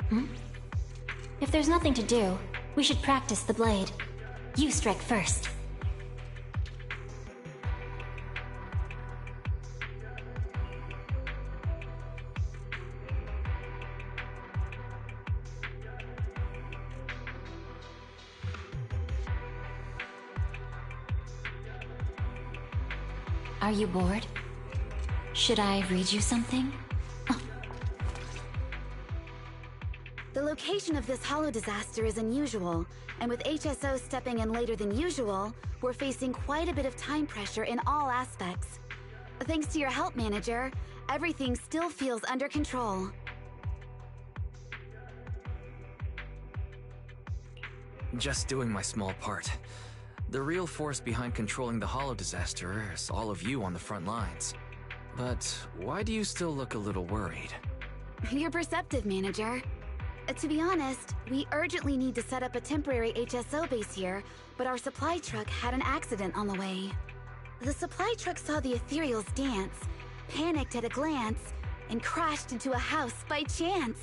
If there's nothing to do, we should practice the blade. You strike first. Are you bored? Should I read you something? The location of this hollow disaster is unusual, and with HSO stepping in later than usual, we're facing quite a bit of time pressure in all aspects. Thanks to your help, Manager, everything still feels under control. Just doing my small part. The real force behind controlling the hollow disaster is all of you on the front lines. But why do you still look a little worried? You're perceptive, Manager. To be honest, we urgently need to set up a temporary HSO base here, but our supply truck had an accident on the way. The supply truck saw the ethereals dance, panicked at a glance, and crashed into a house by chance.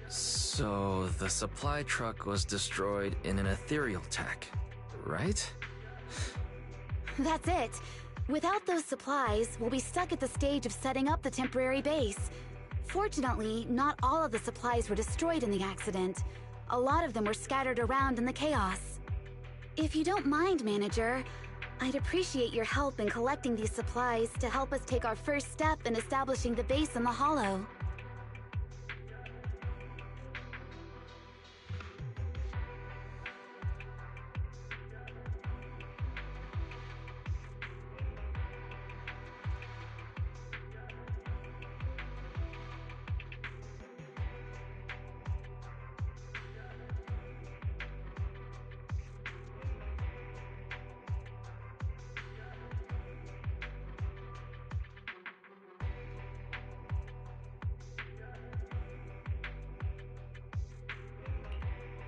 So the supply truck was destroyed in an ethereal attack, right? That's it. Without those supplies, we'll be stuck at the stage of setting up the temporary base. Fortunately, not all of the supplies were destroyed in the accident. A lot of them were scattered around in the chaos. If you don't mind, Manager, I'd appreciate your help in collecting these supplies to help us take our first step in establishing the base in the Hollow.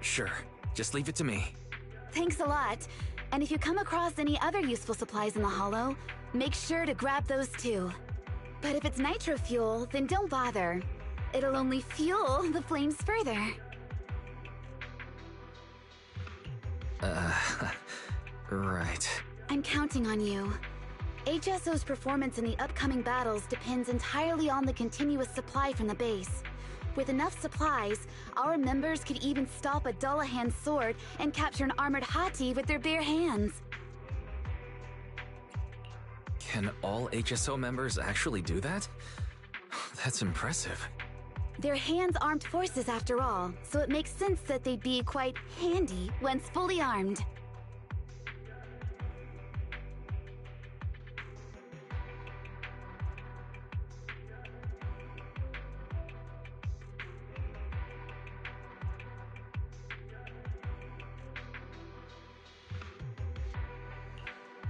Sure, just leave it to me. Thanks a lot. And if you come across any other useful supplies in the Hollow, make sure to grab those too. But if it's nitro fuel, then don't bother. It'll only fuel the flames further. Right. I'm counting on you. HSO's performance in the upcoming battles depends entirely on the continuous supply from the base. With enough supplies, our members could even stop a Dullahan's sword and capture an armored Hati with their bare hands. Can all HSO members actually do that? That's impressive. They're hands-armed forces after all, so it makes sense that they'd be quite handy once fully armed.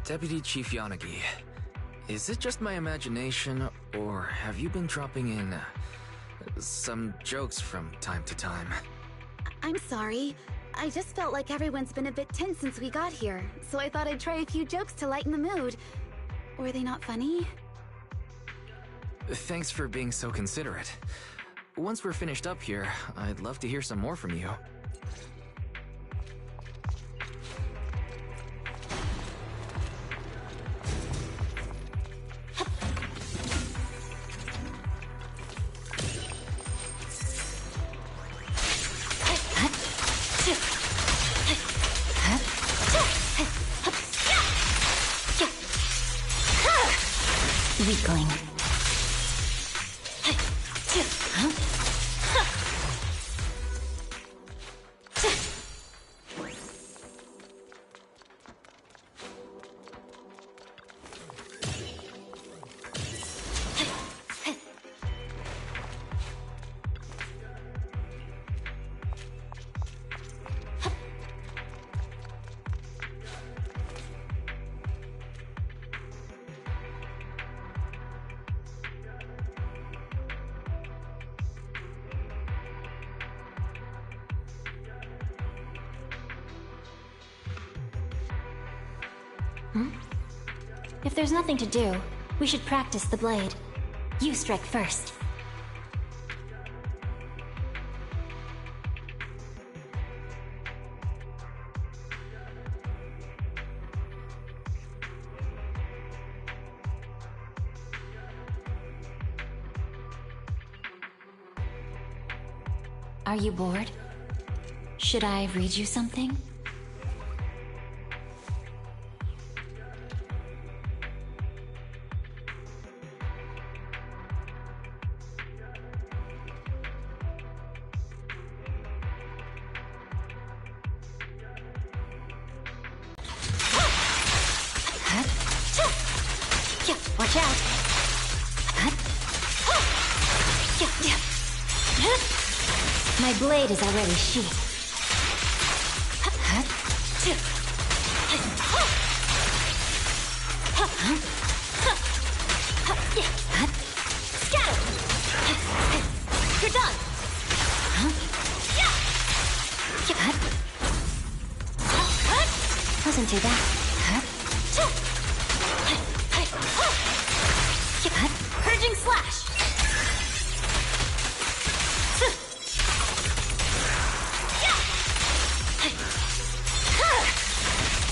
Deputy Chief Yanagi, is it just my imagination, or have you been dropping in some jokes from time to time? I'm sorry. I just felt like everyone's been a bit tense since we got here, so I thought I'd try a few jokes to lighten the mood. Were they not funny? Thanks for being so considerate. Once we're finished up here, I'd love to hear some more from you. Weakling. If there's nothing to do, We should practice the blade. You strike first. Are you bored? Should I read you something? Watch out! My blade is already sheathed. Scatter! You're done! Wasn't too bad. Purging slash!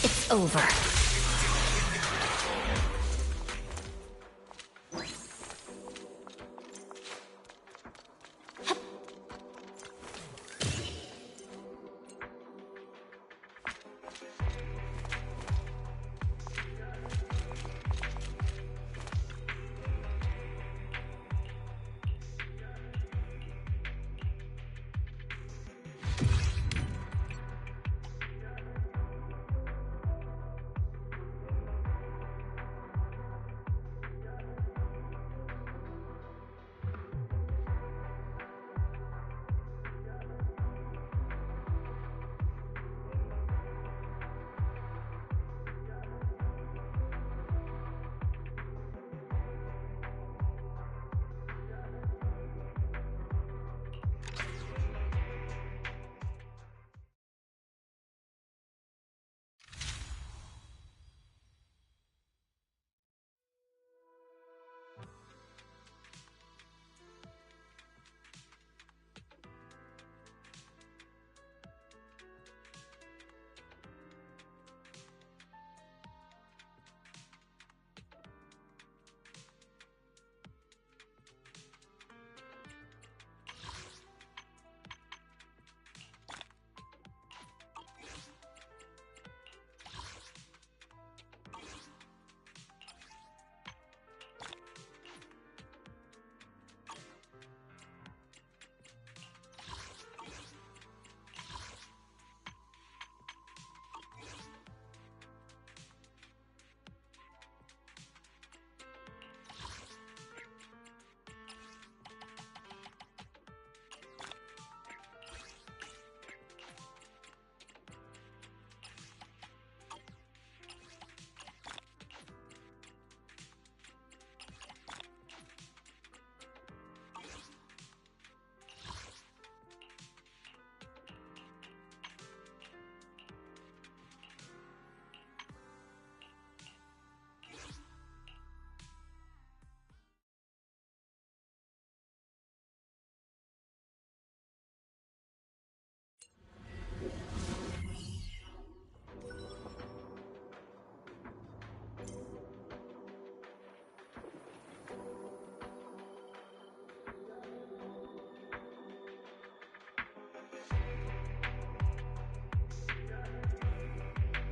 It's over.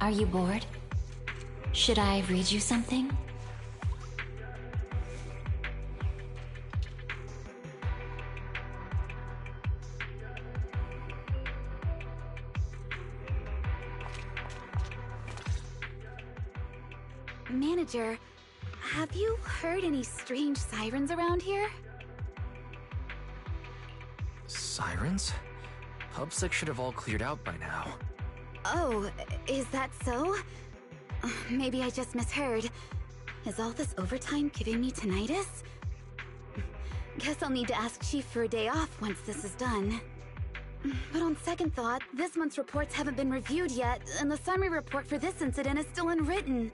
Are you bored? Should I read you something? Manager, have you heard any strange sirens around here? Sirens? Pub6 should have all cleared out by now. Oh, is that so? Maybe I just misheard. Is all this overtime giving me tinnitus? Guess I'll need to ask Chief for a day off once this is done. But on second thought, this month's reports haven't been reviewed yet, and the summary report for this incident is still unwritten.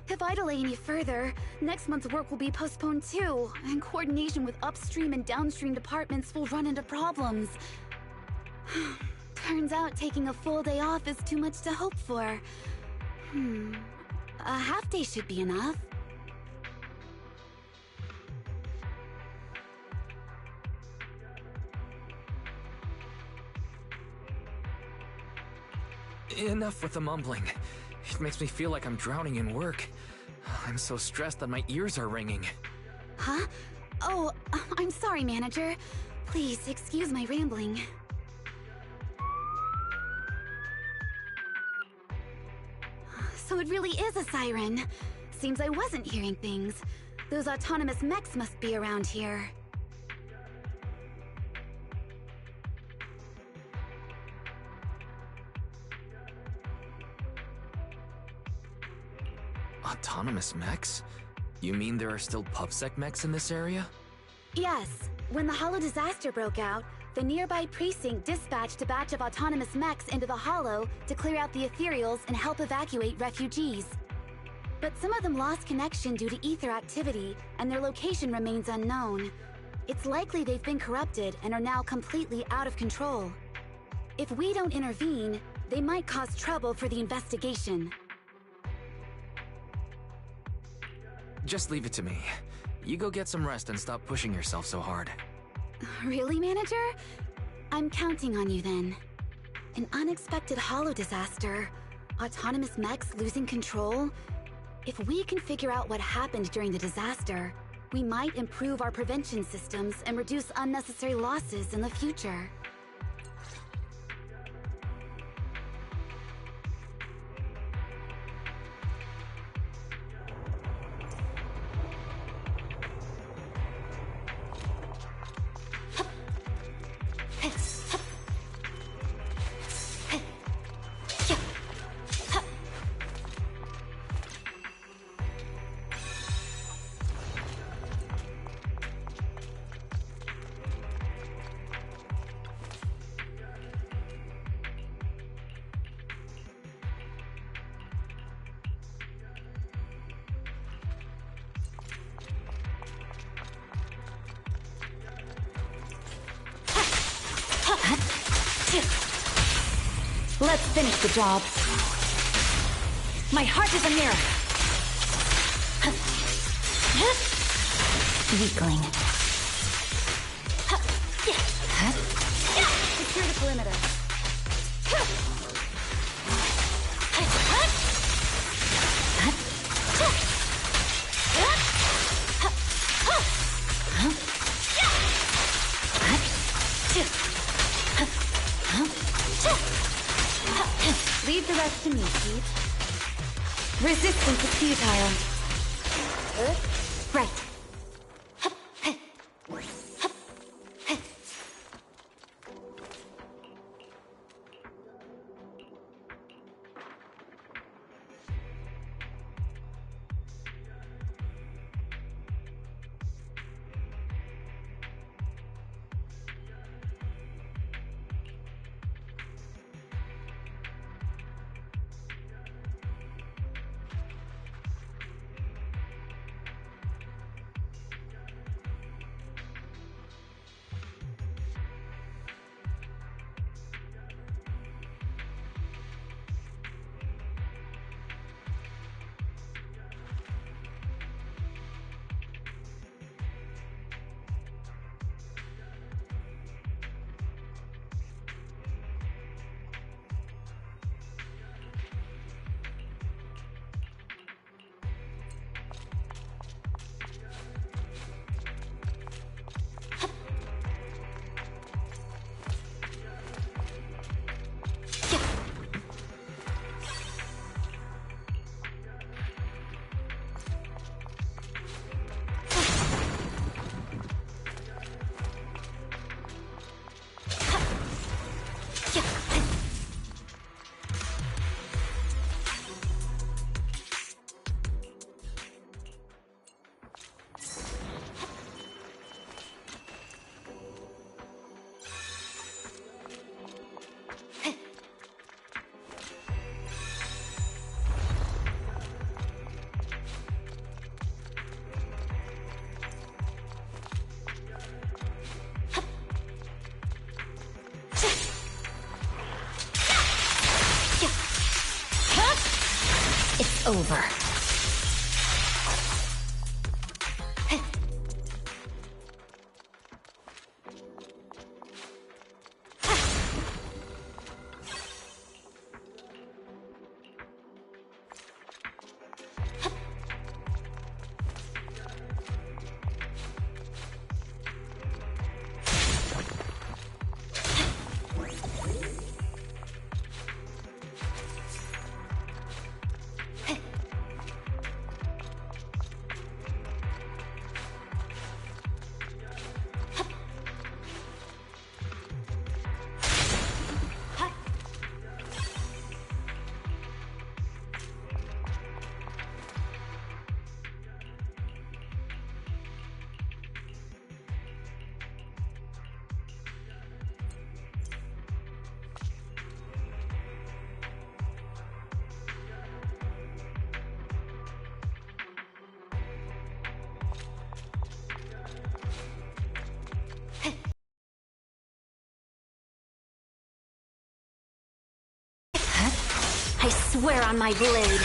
If I delay any further, next month's work will be postponed too, and coordination with upstream and downstream departments will run into problems. Turns out taking a full day off is too much to hope for. A half day should be enough. Enough with the mumbling. It makes me feel like I'm drowning in work. I'm so stressed that my ears are ringing. Huh? Oh, I'm sorry, manager. Please excuse my rambling. So it really is a siren. Seems I wasn't hearing things. Those autonomous mechs must be around here. Autonomous mechs? You mean there are still PubSec mechs in this area? Yes. When the Hollow disaster broke out, the nearby precinct dispatched a batch of autonomous mechs into the Hollow to clear out the ethereals and help evacuate refugees. But some of them lost connection due to ether activity, and their location remains unknown. It's likely they've been corrupted and are now completely out of control. If we don't intervene, they might cause trouble for the investigation. Just leave it to me. You go get some rest and stop pushing yourself so hard. Really, manager? I'm counting on you then. An unexpected Hollow disaster. Autonomous mechs losing control. If we can figure out what happened during the disaster, we might improve our prevention systems and reduce unnecessary losses in the future. Let's finish the job. My heart is a mirror. Weakling. Secure the perimeter. Leave the rest to me, Steve. Resistance is futile. Right. It's over. I swear on my blade.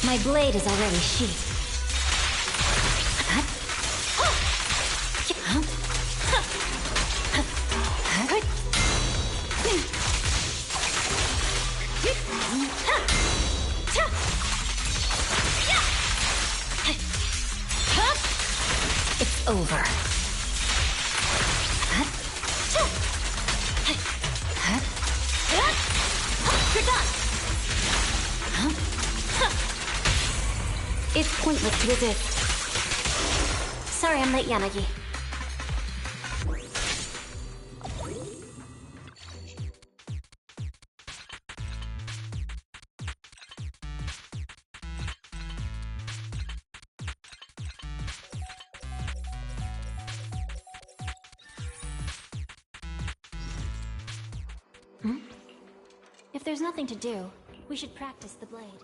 My blade is already sheathed. It's over. You're done. It's pointless to resist. Sorry I'm late, Yanagi. If there's nothing to do, we should practice the blade.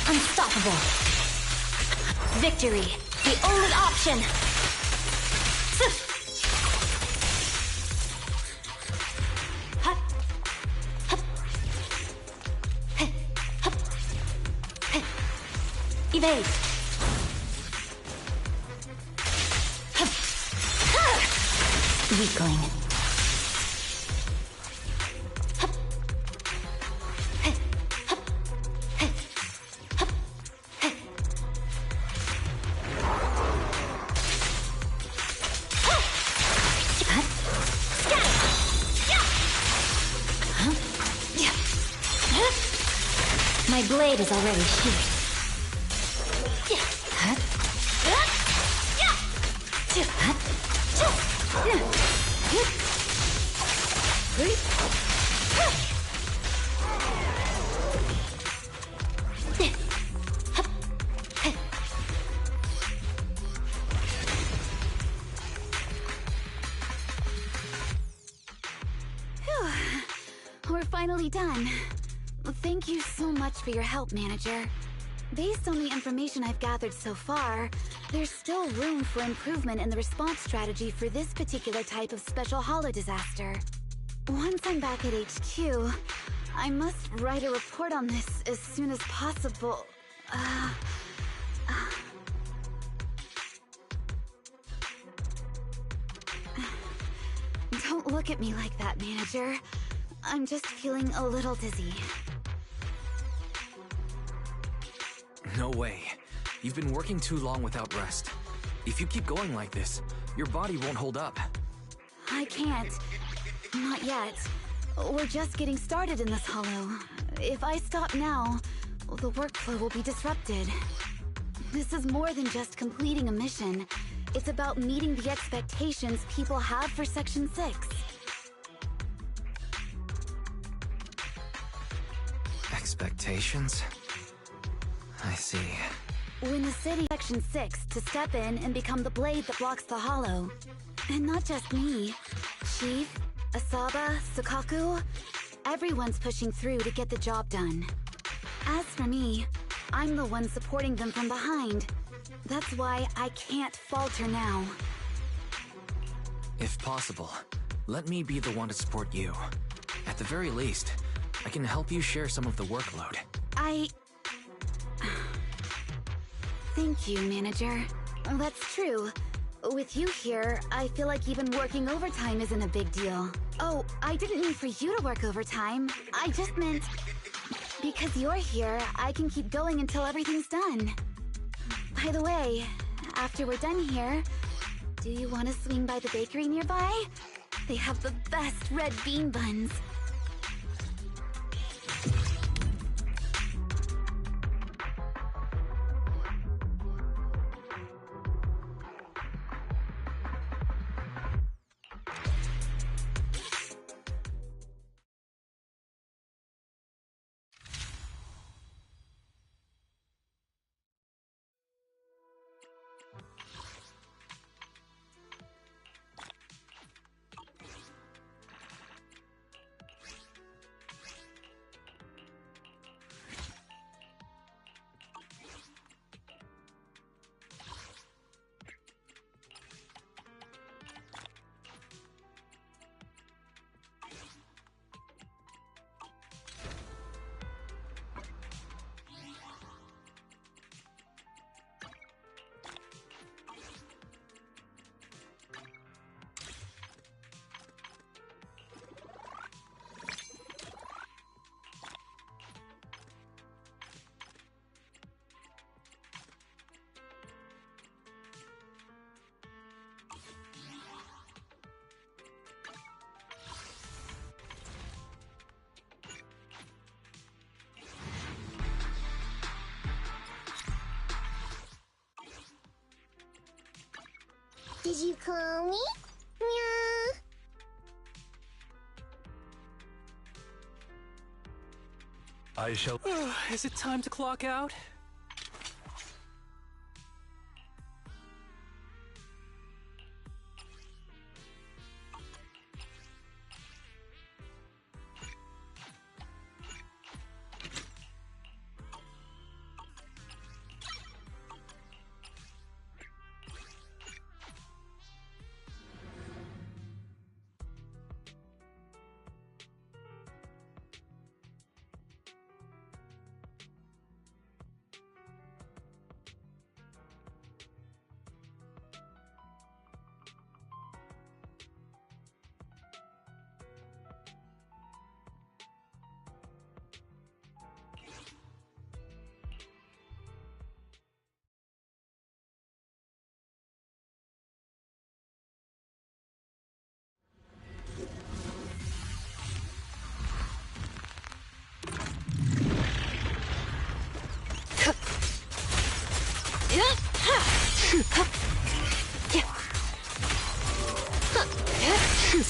Unstoppable. Victory, the only option. Evade. Weakling. My blade is already sheathed. We're finally done. Thank you so much for your help, Manager. Based on the information I've gathered so far, there's still room for improvement in the response strategy for this particular type of special holo disaster. Once I'm back at HQ, I must write a report on this as soon as possible. Don't look at me like that, Manager. I'm just feeling a little dizzy. No way. You've been working too long without rest. If you keep going like this, your body won't hold up. I can't. Not yet. We're just getting started in this holo. If I stop now, the workflow will be disrupted. This is more than just completing a mission. It's about meeting the expectations people have for Section 6. Expectations? I see. When the city Section 6 to step in and become the blade that blocks the holo. And not just me. Chief, Asaba, Sukaku, everyone's pushing through to get the job done. As for me, I'm the one supporting them from behind. That's why I can't falter now. If possible, let me be the one to support you. At the very least, I can help you share some of the workload. Thank you, Manager. That's true. With you here, I feel like even working overtime isn't a big deal. Oh, I didn't mean for you to work overtime. I just meant... because you're here, I can keep going until everything's done. By the way, after we're done here, do you want to swing by the bakery nearby? They have the best red bean buns. Did you call me? Meow. I shall... Is it time to clock out?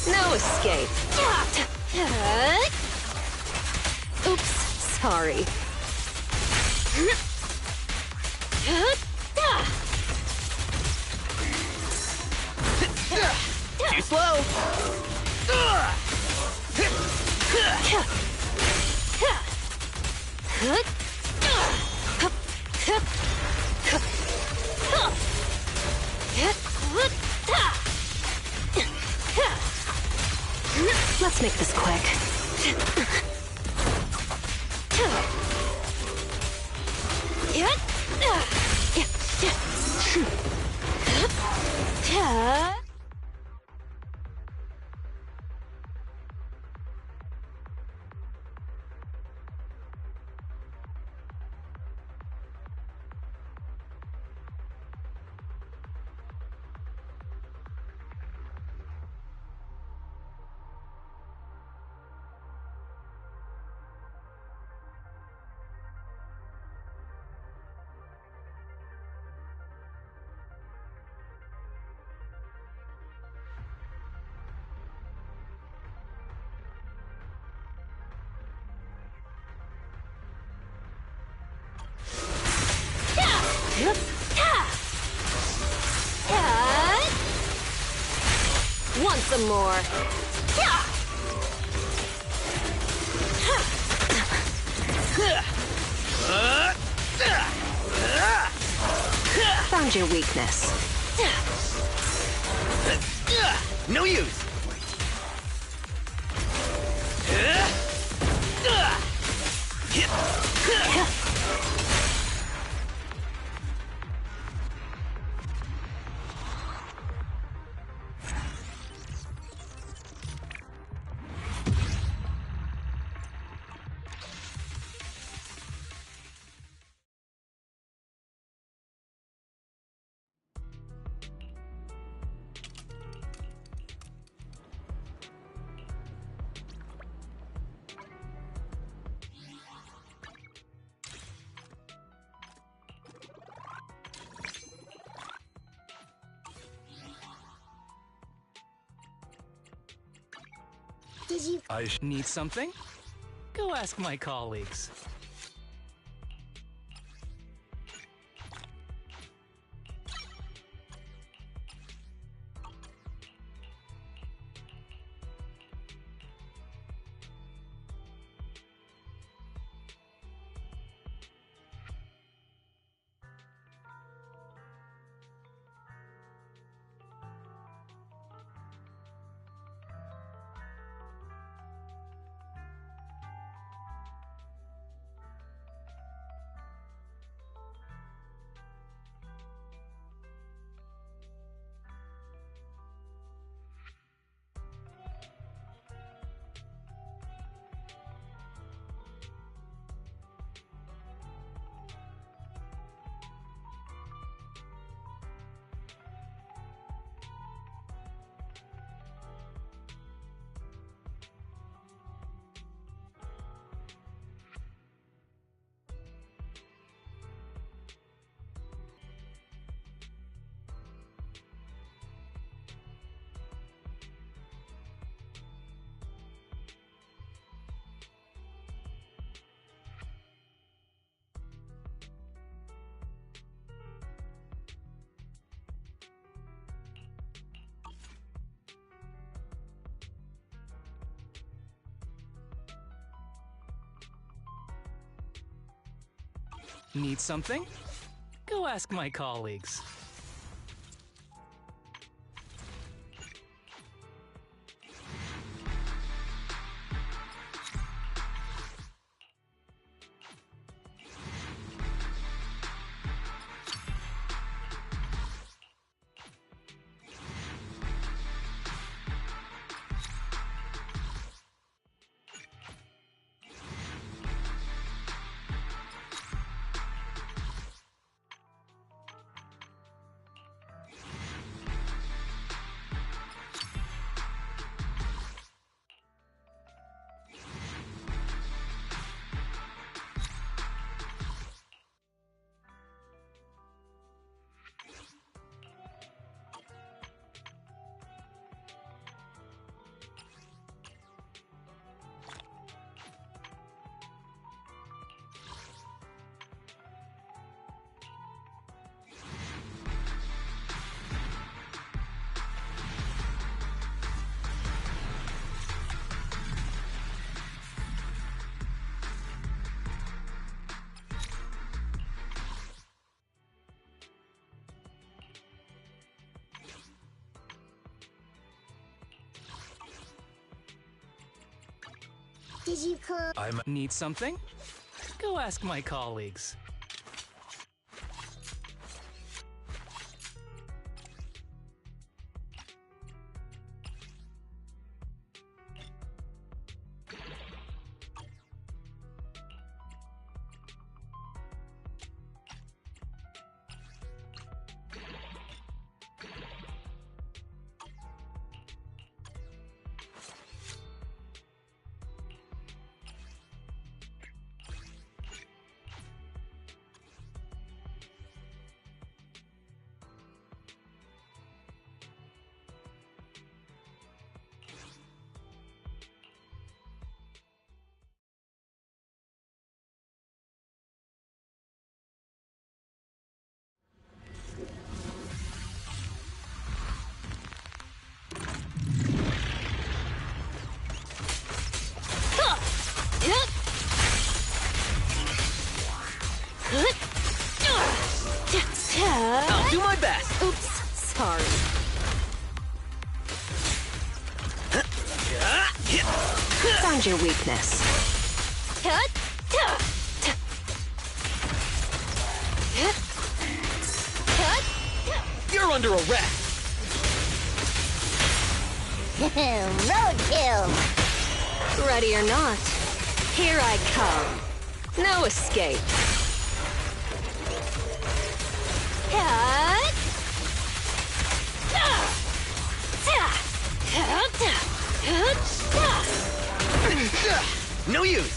No escape. Oops, sorry. Too slow. Let's make this quick. Want some more? Found your weakness. No use. Did you Need something? Go ask my colleagues. Need something? Go ask my colleagues. Did you come? Need something? Go ask my colleagues. I'll do my best. Oops, sorry. Found your weakness. You're under arrest. Roadkill! Ready or not, here I come. No escape. No use.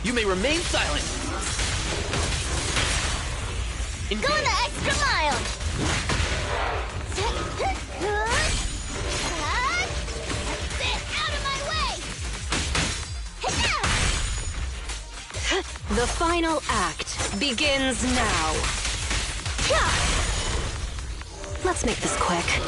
You may remain silent. Go the extra mile! Sit out of my way! The final act begins now. Let's make this quick.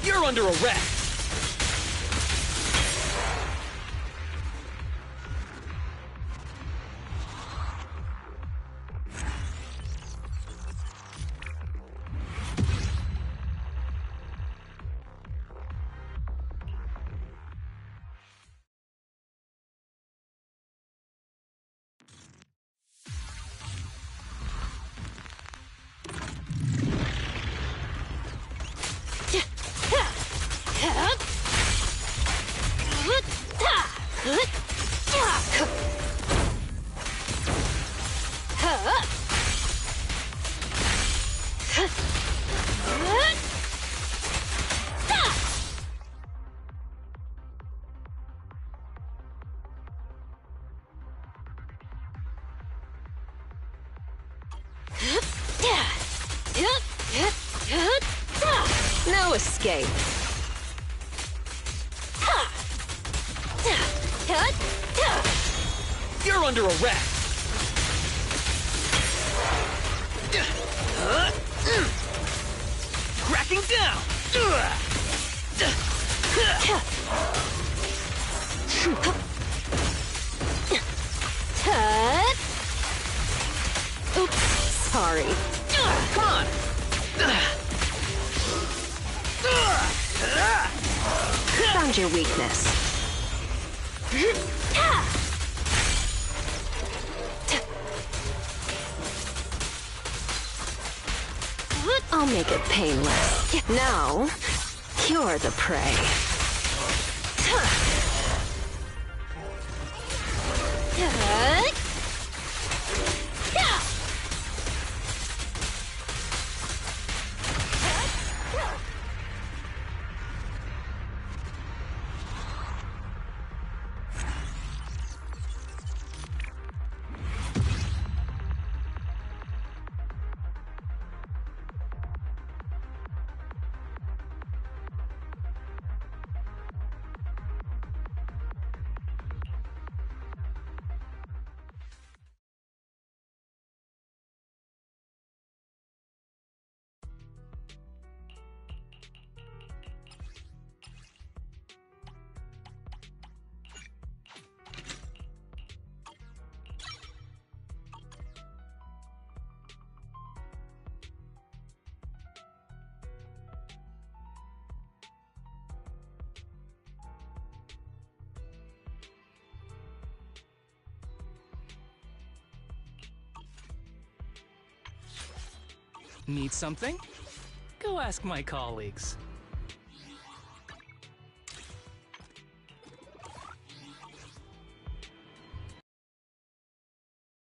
You're under arrest. No escape. You're under arrest. Cracking down. Oops, sorry. Come on. understand your weakness. I'll make it painless. Now, you're the prey. Need something? Go ask my colleagues.